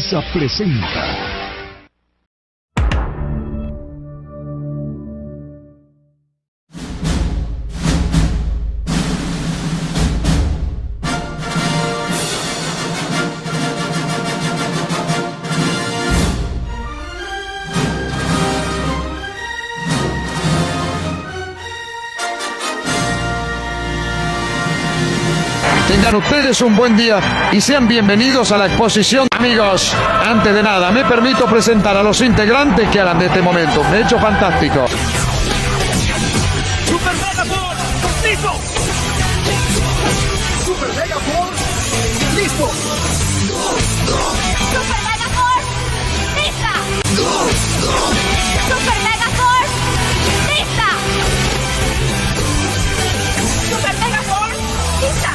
Televisa presenta. Tengan ustedes un buen día y sean bienvenidos a la exposición. Amigos, antes de nada, me permito presentar a los integrantes que harán de este momento un hecho fantástico. Super Mega Force, listo. Super Mega Force, listo. Super Mega Force, lista. Super Mega Force, lista. Super Mega Force, lista.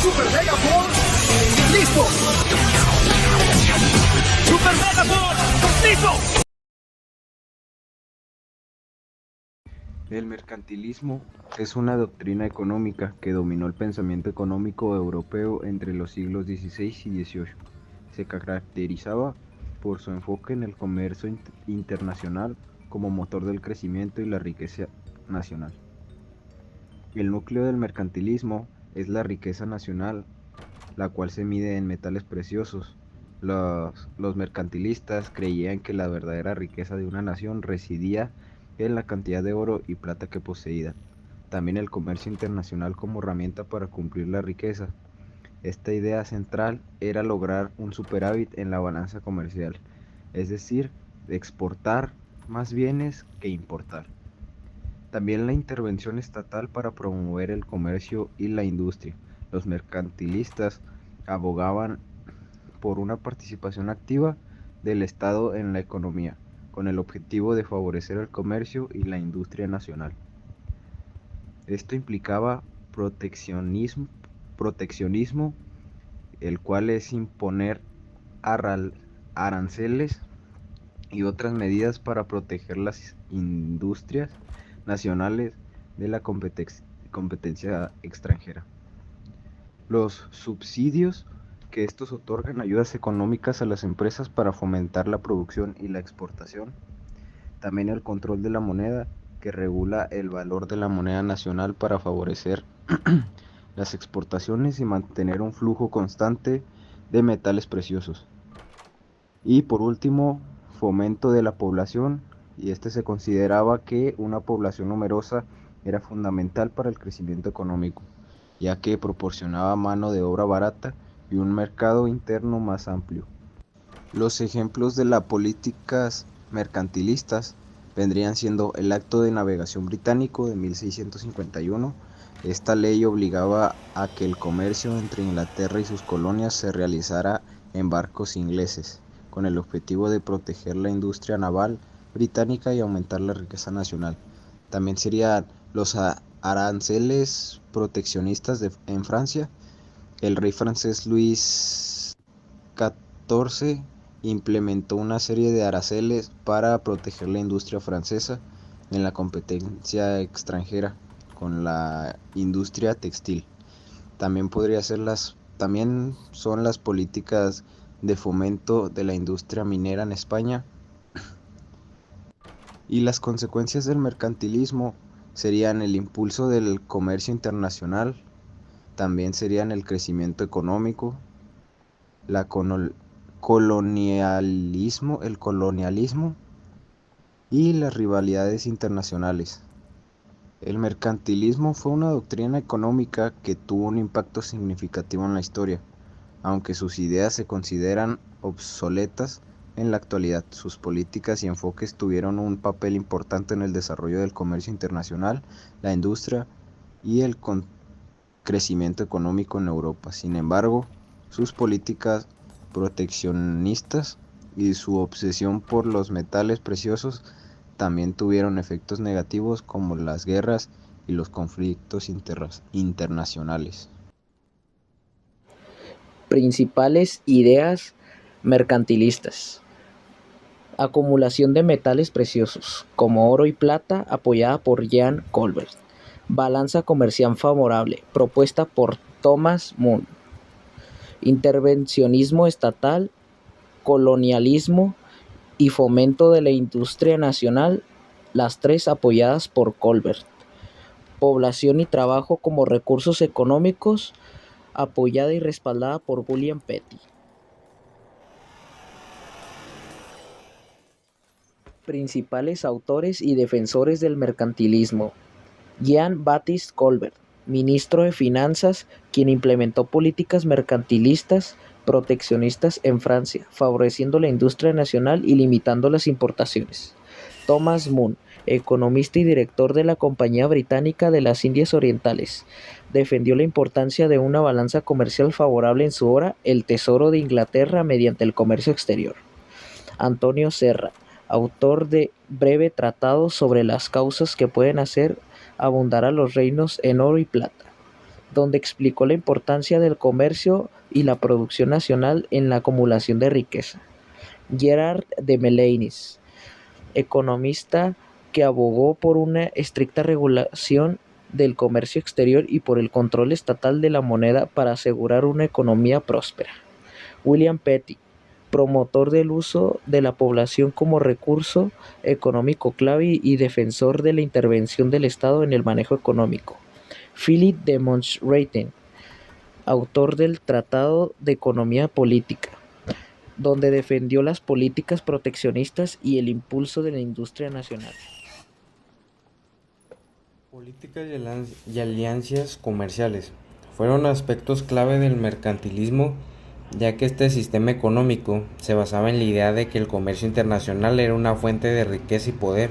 Super Mega Force, listo. Super Mega Force, listo. El mercantilismo es una doctrina económica que dominó el pensamiento económico europeo entre los siglos XVI y XVIII. Se caracterizaba por su enfoque en el comercio internacional como motor del crecimiento y la riqueza nacional. El núcleo del mercantilismo es la riqueza nacional, la cual se mide en metales preciosos. Los mercantilistas creían que la verdadera riqueza de una nación residía en la cantidad de oro y plata que poseía. También el comercio internacional como herramienta para cumplir la riqueza. Esta idea central era lograr un superávit en la balanza comercial, es decir, exportar más bienes que importar. También la intervención estatal para promover el comercio y la industria. Los mercantilistas abogaban por una participación activa del Estado en la economía, con el objetivo de favorecer el comercio y la industria nacional. Esto implicaba proteccionismo, el cual es imponer aranceles y otras medidas para proteger las industrias nacionales de la competencia extranjera. Los subsidios que estos otorgan ayudas económicas a las empresas para fomentar la producción y la exportación. También el control de la moneda, que regula el valor de la moneda nacional para favorecer las exportaciones y mantener un flujo constante de metales preciosos. Y por último, fomento de la población, y se consideraba que una población numerosa era fundamental para el crecimiento económico, ya que proporcionaba mano de obra barata y un mercado interno más amplio. Los ejemplos de las políticas mercantilistas vendrían siendo el Acto de Navegación Británico de 1651. Esta ley obligaba a que el comercio entre Inglaterra y sus colonias se realizara en barcos ingleses, con el objetivo de proteger la industria naval británica y aumentar la riqueza nacional. También serían los aranceles proteccionistas en Francia. El rey francés Luis XIV implementó una serie de aranceles para proteger la industria francesa en la competencia extranjera con la industria textil. También son las políticas de fomento de la industria minera en España. Y las consecuencias del mercantilismo serían el impulso del comercio internacional, también serían el crecimiento económico, el colonialismo y las rivalidades internacionales. El mercantilismo fue una doctrina económica que tuvo un impacto significativo en la historia, aunque sus ideas se consideran obsoletas en la actualidad. Sus políticas y enfoques tuvieron un papel importante en el desarrollo del comercio internacional, la industria y el crecimiento económico en Europa. Sin embargo, sus políticas proteccionistas y su obsesión por los metales preciosos también tuvieron efectos negativos, como las guerras y los conflictos internacionales. Principales ideas mercantilistas: acumulación de metales preciosos como oro y plata, apoyada por Jean Colbert; balanza comercial favorable, propuesta por Thomas Moore; intervencionismo estatal, colonialismo y fomento de la industria nacional, las tres apoyadas por Colbert. Población y trabajo como recursos económicos, apoyada y respaldada por William Petty. Principales autores y defensores del mercantilismo. Jean-Baptiste Colbert, ministro de Finanzas, quien implementó políticas mercantilistas proteccionistas en Francia, favoreciendo la industria nacional y limitando las importaciones. Thomas Moon, economista y director de la Compañía Británica de las Indias Orientales, defendió la importancia de una balanza comercial favorable en su obra El Tesoro de Inglaterra mediante el comercio exterior. Antonio Serra, autor de Breve Tratado sobre las causas que pueden hacer abundar a los reinos en oro y plata, donde explicó la importancia del comercio y la producción nacional en la acumulación de riqueza. Gerard de Melenis, economista que abogó por una estricta regulación del comercio exterior y por el control estatal de la moneda para asegurar una economía próspera. William Petty, promotor del uso de la población como recurso económico clave y defensor de la intervención del Estado en el manejo económico. Philip de Montretin, autor del Tratado de Economía Política, donde defendió las políticas proteccionistas y el impulso de la industria nacional. Políticas y alianzas comerciales fueron aspectos clave del mercantilismo, ya que este sistema económico se basaba en la idea de que el comercio internacional era una fuente de riqueza y poder.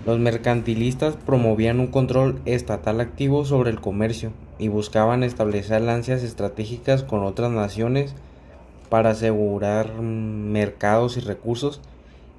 Los mercantilistas promovían un control estatal activo sobre el comercio y buscaban establecer alianzas estratégicas con otras naciones para asegurar mercados y recursos.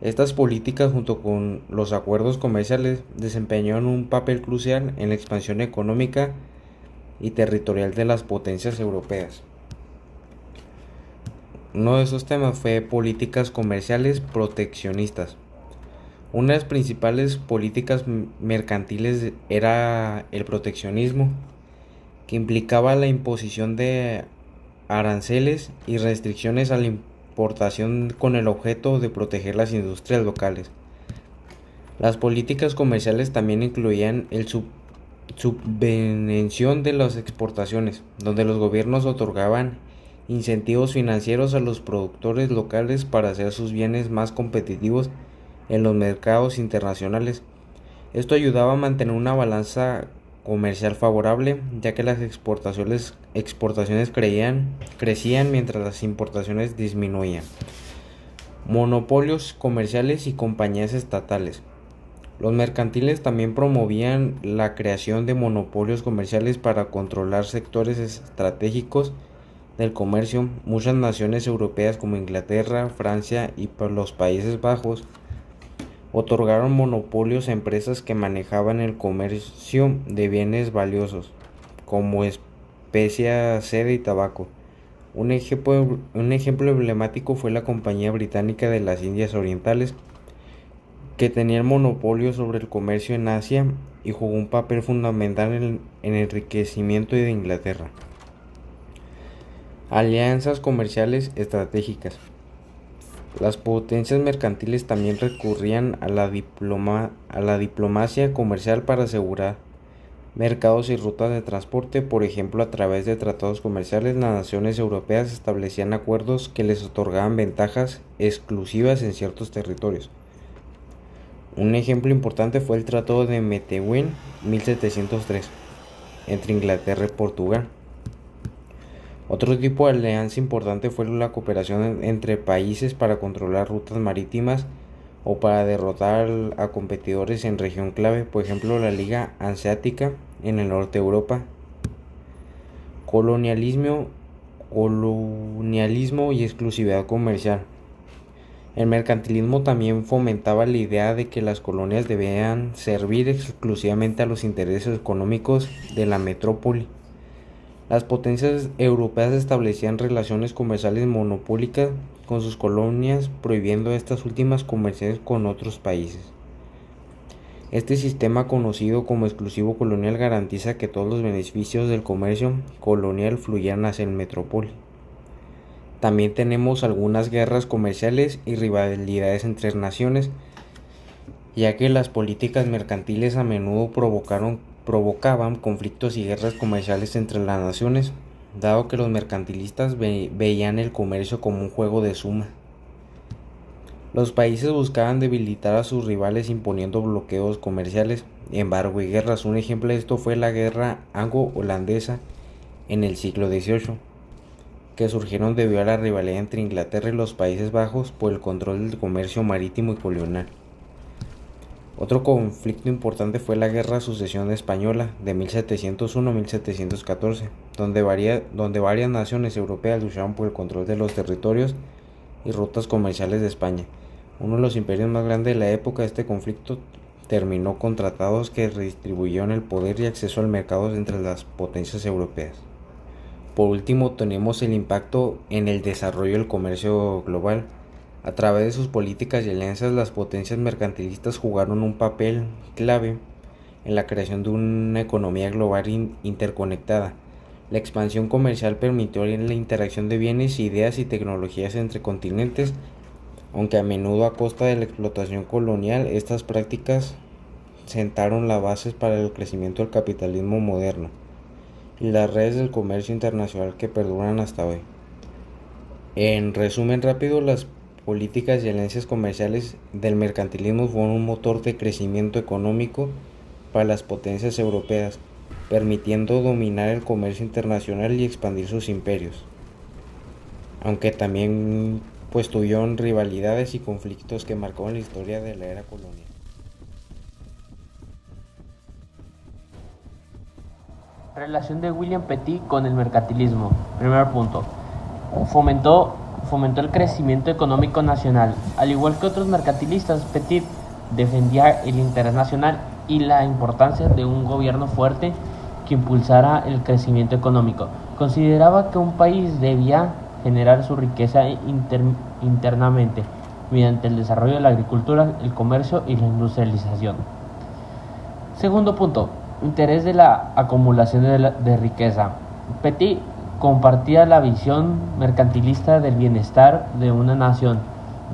Estas políticas, junto con los acuerdos comerciales, desempeñaron un papel crucial en la expansión económica y territorial de las potencias europeas. Uno de esos temas fue políticas comerciales proteccionistas. Una de las principales políticas mercantiles era el proteccionismo, que implicaba la imposición de aranceles y restricciones a la importación con el objeto de proteger las industrias locales. Las políticas comerciales también incluían el subvención de las exportaciones, donde los gobiernos otorgaban incentivos financieros a los productores locales para hacer sus bienes más competitivos en los mercados internacionales. Esto ayudaba a mantener una balanza comercial favorable, ya que las exportaciones crecían mientras las importaciones disminuían. Monopolios comerciales y compañías estatales. Los mercantiles también promovían la creación de monopolios comerciales para controlar sectores estratégicos del comercio. Muchas naciones europeas como Inglaterra, Francia y los Países Bajos otorgaron monopolios a empresas que manejaban el comercio de bienes valiosos, como especias, seda y tabaco. Un ejemplo emblemático fue la Compañía Británica de las Indias Orientales, que tenía el monopolio sobre el comercio en Asia y jugó un papel fundamental en el enriquecimiento de Inglaterra. Alianzas comerciales estratégicas. Las potencias mercantiles también recurrían a la diplomacia comercial para asegurar mercados y rutas de transporte. Por ejemplo, a través de tratados comerciales, las naciones europeas establecían acuerdos que les otorgaban ventajas exclusivas en ciertos territorios. Un ejemplo importante fue el Tratado de Methuen 1703 entre Inglaterra y Portugal. Otro tipo de alianza importante fue la cooperación entre países para controlar rutas marítimas o para derrotar a competidores en región clave, por ejemplo la Liga Hanseática en el norte de Europa. Colonialismo y exclusividad comercial. El mercantilismo también fomentaba la idea de que las colonias debían servir exclusivamente a los intereses económicos de la metrópoli. Las potencias europeas establecían relaciones comerciales monopólicas con sus colonias, prohibiendo estas últimas comerciar con otros países. Este sistema, conocido como exclusivo colonial, garantiza que todos los beneficios del comercio colonial fluyeran hacia el metrópoli. También tenemos algunas guerras comerciales y rivalidades entre naciones, ya que las políticas mercantiles a menudo provocaban conflictos y guerras comerciales entre las naciones, dado que los mercantilistas veían el comercio como un juego de suma. Los países buscaban debilitar a sus rivales imponiendo bloqueos comerciales, embargo y guerras. Un ejemplo de esto fue la guerra anglo-holandesa en el siglo XVIII, que surgieron debido a la rivalidad entre Inglaterra y los Países Bajos por el control del comercio marítimo y colonial. Otro conflicto importante fue la Guerra de Sucesión Española de 1701 a 1714, donde varias naciones europeas luchaban por el control de los territorios y rutas comerciales de España. Uno de los imperios más grandes de la época de este conflicto terminó con tratados que redistribuyeron el poder y acceso al mercado entre las potencias europeas. Por último, tenemos el impacto en el desarrollo del comercio global. A través de sus políticas y alianzas, las potencias mercantilistas jugaron un papel clave en la creación de una economía global interconectada. La expansión comercial permitió la interacción de bienes, ideas y tecnologías entre continentes, aunque a menudo a costa de la explotación colonial. Estas prácticas sentaron las bases para el crecimiento del capitalismo moderno y las redes del comercio internacional que perduran hasta hoy. En resumen rápido, las políticas y alianzas comerciales del mercantilismo fueron un motor de crecimiento económico para las potencias europeas, permitiendo dominar el comercio internacional y expandir sus imperios, aunque también tuvieron rivalidades y conflictos que marcaron la historia de la era colonial. Relación de William Petit con el mercantilismo. Primer punto. Fomentó el crecimiento económico nacional. Al igual que otros mercantilistas, Petit defendía el interés nacional y la importancia de un gobierno fuerte que impulsara el crecimiento económico. Consideraba que un país debía generar su riqueza internamente mediante el desarrollo de la agricultura, el comercio y la industrialización. Segundo punto. Interés de la acumulación de riqueza. Petit compartía la visión mercantilista del bienestar de una nación.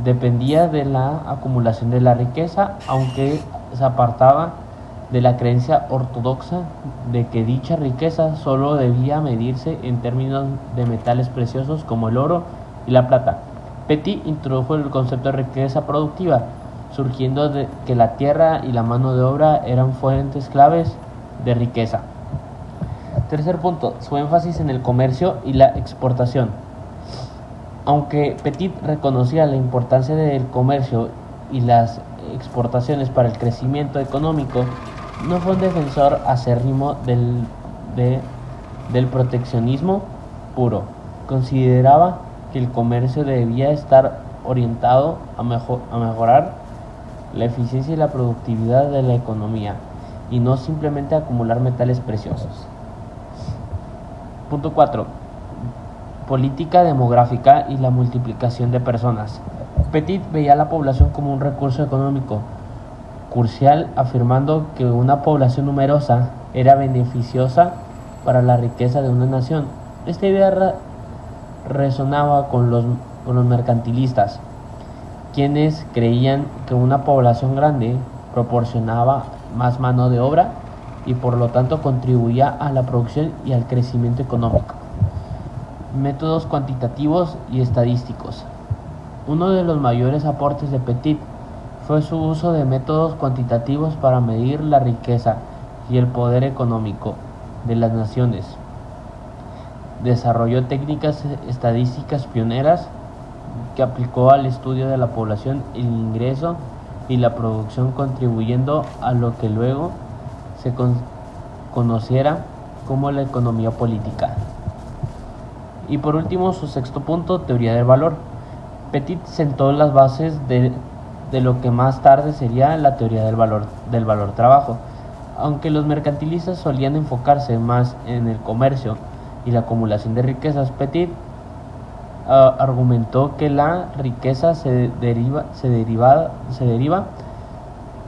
Dependía de la acumulación de la riqueza, aunque se apartaba de la creencia ortodoxa de que dicha riqueza solo debía medirse en términos de metales preciosos como el oro y la plata. Petit introdujo el concepto de riqueza productiva, surgiendo de que la tierra y la mano de obra eran fuentes claves de riqueza. Tercer punto, su énfasis en el comercio y la exportación. Aunque Petit reconocía la importancia del comercio y las exportaciones para el crecimiento económico, no fue un defensor acérrimo del proteccionismo puro. Consideraba que el comercio debía estar orientado a mejorar la eficiencia y la productividad de la economía, y no simplemente acumular metales preciosos. Punto 4. Política demográfica y la multiplicación de personas. Petit veía la población como un recurso económico crucial, afirmando que una población numerosa era beneficiosa para la riqueza de una nación. Esta idea resonaba con los mercantilistas, quienes creían que una población grande proporcionaba más mano de obra y por lo tanto contribuía a la producción y al crecimiento económico. Métodos cuantitativos y estadísticos. Uno de los mayores aportes de Petit fue su uso de métodos cuantitativos para medir la riqueza y el poder económico de las naciones. Desarrolló técnicas estadísticas pioneras que aplicó al estudio de la población, el ingreso y la producción, contribuyendo a lo que luego se conociera como la economía política. Y por último, su sexto punto, teoría del valor. Petit sentó las bases de lo que más tarde sería la teoría del valor trabajo. Aunque los mercantilistas solían enfocarse más en el comercio y la acumulación de riquezas, Petit argumentó que la riqueza se deriva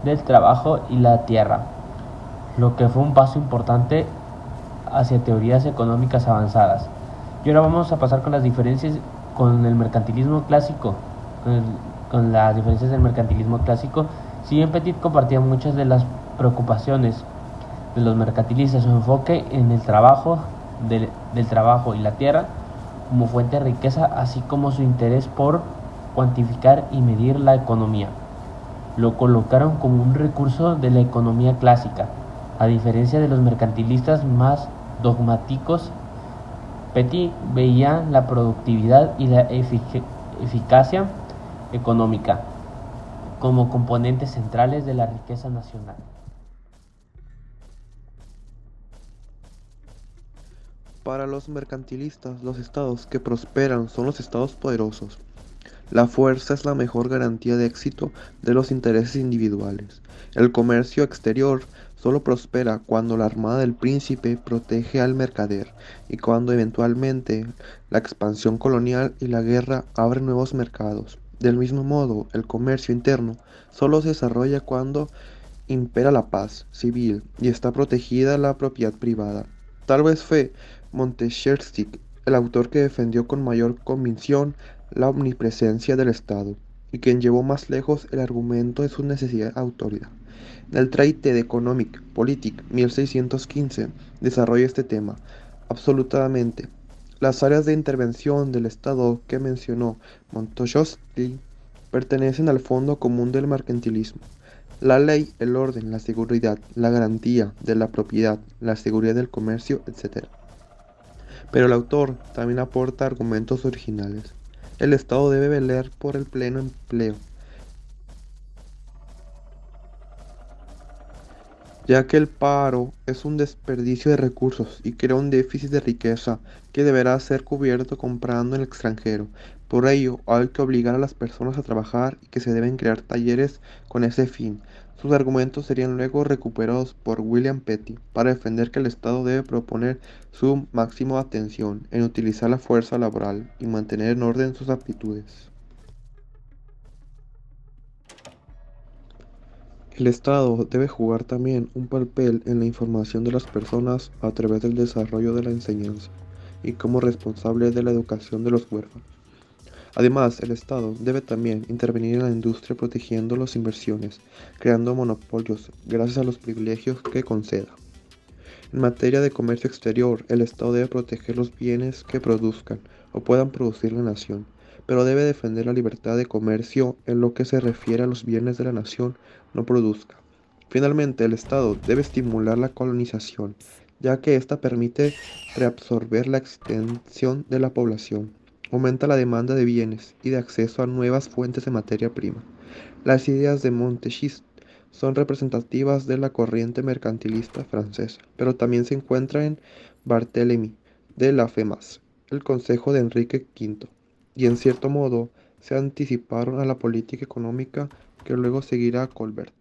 del trabajo y la tierra, lo que fue un paso importante hacia teorías económicas avanzadas. Y ahora vamos a pasar con las diferencias con el mercantilismo clásico, con las diferencias del mercantilismo clásico, si bien Petit compartía muchas de las preocupaciones de los mercantilistas, su enfoque en el trabajo, del trabajo y la tierra como fuente de riqueza, así como su interés por cuantificar y medir la economía, lo colocaron como un recurso de la economía clásica. A diferencia de los mercantilistas más dogmáticos, Petit veía la productividad y la eficacia económica como componentes centrales de la riqueza nacional. Para los mercantilistas, los estados que prosperan son los estados poderosos. La fuerza es la mejor garantía de éxito de los intereses individuales. El comercio exterior solo prospera cuando la armada del príncipe protege al mercader y cuando eventualmente la expansión colonial y la guerra abren nuevos mercados. Del mismo modo, el comercio interno solo se desarrolla cuando impera la paz civil y está protegida la propiedad privada. Tal vez fue Montesquieu el autor que defendió con mayor convicción la omnipresencia del Estado, y quien llevó más lejos el argumento de su necesidad de autoridad. En el Traité d'Economique Politique 1615 desarrolla este tema absolutamente. Las áreas de intervención del Estado que mencionó Montesquieu pertenecen al fondo común del mercantilismo. La ley, el orden, la seguridad, la garantía de la propiedad, la seguridad del comercio, etc. Pero el autor también aporta argumentos originales. El Estado debe velar por el pleno empleo, ya que el paro es un desperdicio de recursos y crea un déficit de riqueza que deberá ser cubierto comprando en el extranjero. Por ello, hay que obligar a las personas a trabajar y que se deben crear talleres con ese fin. Sus argumentos serían luego recuperados por William Petit para defender que el Estado debe proponer su máxima atención en utilizar la fuerza laboral y mantener en orden sus aptitudes. El Estado debe jugar también un papel en la información de las personas a través del desarrollo de la enseñanza y como responsable de la educación de los huérfanos. Además, el Estado debe también intervenir en la industria protegiendo las inversiones, creando monopolios gracias a los privilegios que conceda. En materia de comercio exterior, el Estado debe proteger los bienes que produzcan o puedan producir la nación, pero debe defender la libertad de comercio en lo que se refiere a los bienes de la nación no produzca. Finalmente, el Estado debe estimular la colonización, ya que ésta permite reabsorber la extensión de la población, aumenta la demanda de bienes y de acceso a nuevas fuentes de materia prima. Las ideas de Montesquieu son representativas de la corriente mercantilista francesa, pero también se encuentra en Barthélemy de Laffemas, el Consejo de Enrique V, y en cierto modo se anticiparon a la política económica que luego seguirá Colbert.